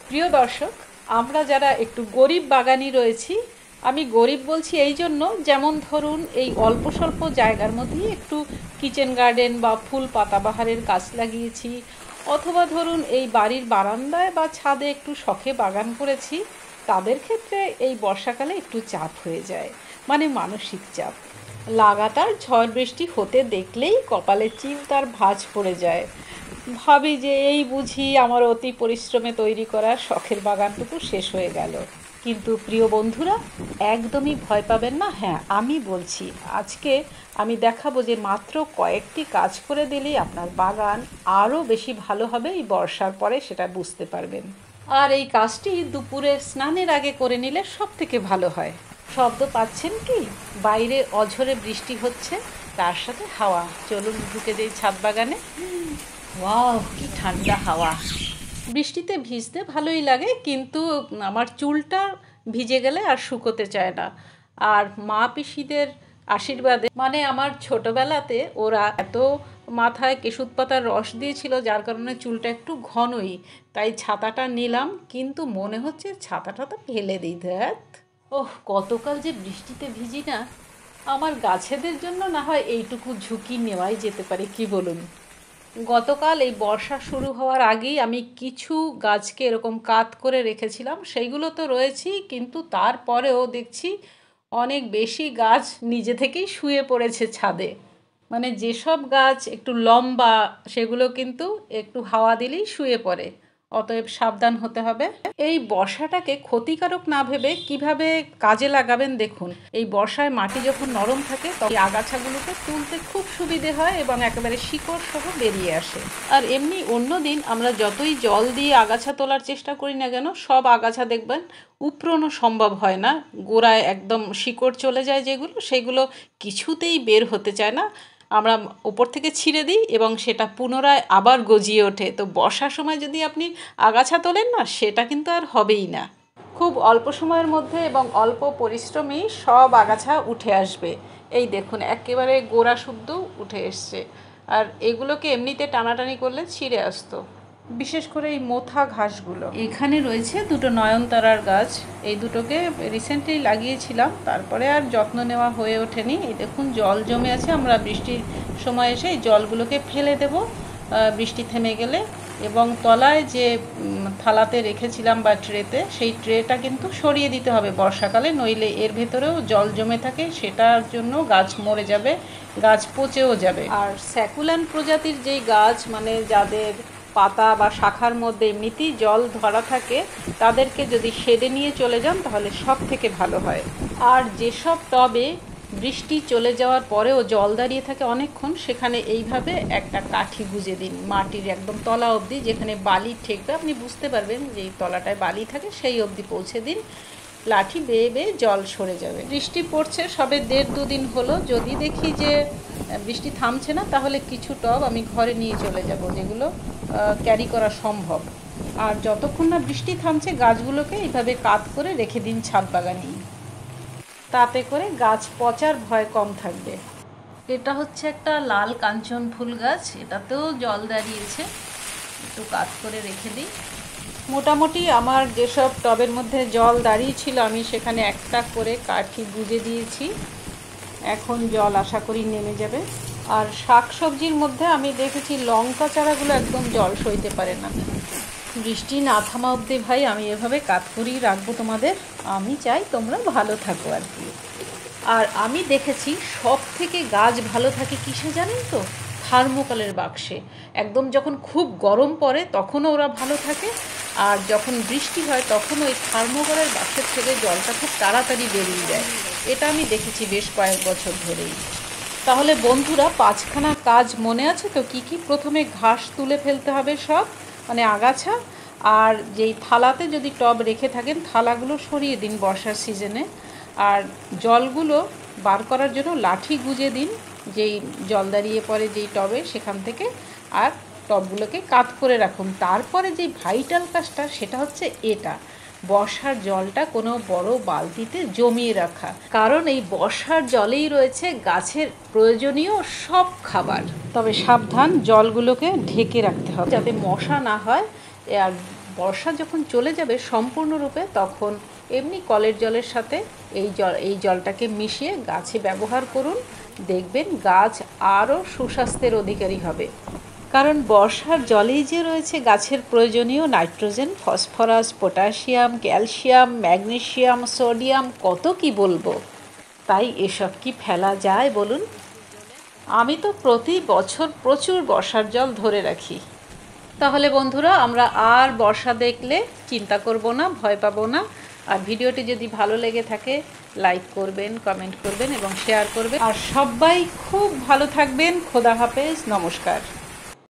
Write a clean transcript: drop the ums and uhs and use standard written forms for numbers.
প্রিয় দর্শক, আমরা যারা একটু গরিব বাগানি রয়েছি, আমি গরিব বলছি এই জন্য, যেমন ধরুন এই অল্প স্বল্প জায়গার মধ্যেই একটু কিচেন গার্ডেন বা ফুল পাতাবাহারের গাছ লাগিয়েছি, অথবা ধরুন এই বাড়ির বারান্দায় বা ছাদে একটু শখে বাগান করেছি, তাদের ক্ষেত্রে এই বর্ষাকালে একটু চাপ হয়ে যায়, মানে মানসিক চাপ। লাগাতার ঝড় বৃষ্টি হতে দেখলেই কপালে চিন্তার ভাঁজ পড়ে যায়। ভাবি যে এই বুঝি আমার অতি পরিশ্রমে তৈরি করা শখের বাগানটুকু শেষ হয়ে গেল। কিন্তু প্রিয় বন্ধুরা, একদমই ভয় পাবেন না। হ্যাঁ, আমি বলছি, আজকে আমি দেখাবো যে মাত্র কয়েকটি কাজ করে দিলেই আপনার বাগান আরও বেশি ভালো হবে। এই বর্ষার পরে সেটা বুঝতে পারবেন। আর এই কাজটি দুপুরে স্নানের আগে করে নিলে সব থেকে ভালো হয়। শব্দ পাচ্ছেন কি? বাইরে অঝরে বৃষ্টি হচ্ছে, তার সাথে হাওয়া। চলুন ঢুকে যাই ছাদ বাগানে। ওয়াও, কি ঠান্ডা হাওয়া! বৃষ্টিতে ভিজতে ভালোই লাগে, কিন্তু আমার চুলটা ভিজে গেলে আর শুকোতে চায় না। আর মা পিসিদের আশীর্বাদে, মানে আমার ছোটবেলাতে ওরা এত মাথায় কেশুত পাতার রস দিয়েছিল, যার কারণে চুলটা একটু ঘনই। তাই ছাতাটা নিলাম, কিন্তু মনে হচ্ছে ছাতাটা তো ফেলে দিই। ধ্যাত, ওহ, কতকাল যে বৃষ্টিতে ভিজি না। আমার গাছেদের জন্য না হয় এইটুকু ঝুঁকি নেওয়াই যেতে পারে, কি বলুন? গতকাল এই বর্ষা শুরু হওয়ার আগেই আমি কিছু গাছকে এরকম কাত করে রেখেছিলাম, সেইগুলো তো রয়েছেই, কিন্তু তারপরেও দেখছি অনেক বেশি গাছ নিজে থেকেই শুয়ে পড়েছে ছাদে। মানে যেসব গাছ একটু লম্বা, সেগুলো কিন্তু একটু হাওয়া দিলেই শুয়ে পড়ে। অতএব সাবধান হতে হবে। এই বর্ষাটাকে ক্ষতিকারক না ভেবে কিভাবে কাজে লাগাবেন দেখুন। এই বর্ষায় মাটি যখন নরম থাকে, তখন এই আগাছাগুলোকে তুলতে খুব সুবিধে হয় এবং একেবারে শিকড় সহ বেরিয়ে আসে। আর এমনি অন্য দিন আমরা যতই জল দিয়ে আগাছা তোলার চেষ্টা করি না কেন, সব আগাছা দেখবেন উপড়ানো সম্ভব হয় না। গোড়ায় একদম শিকড় চলে যায় যেগুলো, সেগুলো কিছুতেই বের হতে চায় না। আমরা ওপর থেকে ছিঁড়ে দিই এবং সেটা পুনরায় আবার গজিয়ে ওঠে। তো বর্ষার সময় যদি আপনি আগাছা তোলেন না, সেটা কিন্তু আর হবেই না। খুব অল্প সময়ের মধ্যে এবং অল্প পরিশ্রমেই সব আগাছা উঠে আসবে। এই দেখুন, একেবারে গোড়া শুদ্ধ উঠে এসছে। আর এগুলোকে এমনিতে টানাটানি করলে ছিঁড়ে আসতো, বিশেষ করে এই মোথা ঘাসগুলো। এখানে রয়েছে দুটো নয়নতারার গাছ। এই দুটোকে রিসেন্টলি লাগিয়েছিলাম, তারপরে আর যত্ন নেওয়া হয়ে ওঠেনি। এই দেখুন, জল জমে আছে। আমরা বৃষ্টির সময় এসে এই জলগুলোকে ফেলে দেব বৃষ্টি থেমে গেলে। এবং তলায় যে থালাতে রেখেছিলাম বা ট্রেতে, সেই ট্রেটা কিন্তু সরিয়ে দিতে হবে বর্ষাকালে, নইলে এর ভেতরেও জল জমে থাকে, সেটার জন্য গাছ মরে যাবে, গাছ পচেও যাবে। আর স্যাকুল্যান্ট প্রজাতির যেই গাছ, মানে যাদের পাতা বা শাখার মধ্যে এমনিতেই জল ধরা থাকে, তাদেরকে যদি শেডে নিয়ে চলে যান তাহলে সব থেকে ভালো হয়। আর যেসব টবে বৃষ্টি চলে যাওয়ার পরেও জল দাঁড়িয়ে থাকে অনেকক্ষণ, সেখানে এইভাবে একটা কাঠি গুঁজে দিন মাটির একদম তলা অবধি, যেখানে বালি ঠেকবে, আপনি বুঝতে পারবেন যে এই তলাটায় বালি থাকে, সেই অবধি পৌঁছে দিন। লাঠি বেয়ে বেয়ে জল সরে যাবে। বৃষ্টি পড়ছে সবে 1.5-2 দিন হলো। যদি দেখি যে বৃষ্টি থামছে না, তাহলে কিছু টব আমি ঘরে নিয়ে চলে যাব, যেগুলো ক্যারি করা সম্ভব। আর যতক্ষণ না বৃষ্টি থামছে, গাছগুলোকে এইভাবে কাত করে রেখে দিন ছাদ বাগানেই। তাতে করে গাছ পচার ভয় কম থাকবে। এটা হচ্ছে একটা লাল কাঞ্চন ফুল গাছ, এটাতেও জল দাঁড়িয়েছে, একটু কাত করে রেখে দিই। মোটামুটি আমার যেসব টবের মধ্যে জল দাঁড়িয়েছিল, আমি সেখানে একটা করে কাঠি গুঁজে দিয়েছি। এখন জল আশা করি নেমে যাবে। আর শাকসবজির মধ্যে আমি দেখেছি লঙ্কা চারাগুলো একদম জল সইতে পারে না। বৃষ্টি না থামা অবধি ভাই আমি এভাবে কাত করেই রাখবো তোমাদের। আমি চাই তোমরা ভালো থাকো আর কি। আর আমি দেখেছি সব থেকে গাছ ভালো থাকে কিসে জানেন তো? থার্মোকলের বাক্সে। একদম যখন খুব গরম পড়ে তখনও ওরা ভালো থাকে, আর যখন বৃষ্টি হয় তখন ওই থার্মোকলের বাক্সের থেকে জলটা খুব তাড়াতাড়ি বেরিয়ে যায়। এটা আমি দেখেছি বেশ কয়েক বছর ধরেই। তাহলে বন্ধুরা, 5খানা কাজ মনে আছে তো? কি কি? প্রথমে ঘাস তুলে ফেলতে হবে সব, মানে আগাছা। আর যেই থালাতে যদি টব রেখে থাকেন, থালাগুলো সরিয়ে দিন বর্ষার সিজনে। আর জলগুলো বার করার জন্য লাঠি গুঁজে দিন যেই জল দাঁড়িয়ে পড়ে যেই টবে, সেখান থেকে। আর টবগুলোকে কাত করে রাখুন। তারপরে যে ভাইটাল কাজটা, সেটা হচ্ছে এটা, বর্ষার জলটা কোনো বড় বালতিতে জমিয়ে রাখা। কারণ এই বর্ষার জলেই রয়েছে গাছের প্রয়োজনীয় সব খাবার। তবে সাবধান, জলগুলোকে ঢেকে রাখতে হবে যাতে মশা না হয়। আর বর্ষা যখন চলে যাবে সম্পূর্ণরূপে, তখন এমনি কলের জলের সাথে এই জলটাকে মিশিয়ে গাছে ব্যবহার করুন। দেখবেন গাছ আরও সুস্বাস্থ্যের অধিকারী হবে। কারণ বর্ষার জলেই যে রয়েছে গাছের প্রয়োজনীয় nitrogen, phosphorus, potassium, calcium, magnesium, sodium, কত কি বলবো। তাই এসব কি ফেলা যায় বলুন? আমি তো প্রতি বছর প্রচুর বর্ষার জল ধরে রাখি। তাহলে বন্ধুরা, আমরা আর বর্ষা দেখলে চিন্তা করব না, ভয় পাবো না। আর ভিডিওটি যদি ভালো লেগে থাকে লাইক করবেন, কমেন্ট করবেন এবং শেয়ার করবেন। আর সবাই খুব ভালো থাকবেন। খোদা হাফেজ, নমস্কার।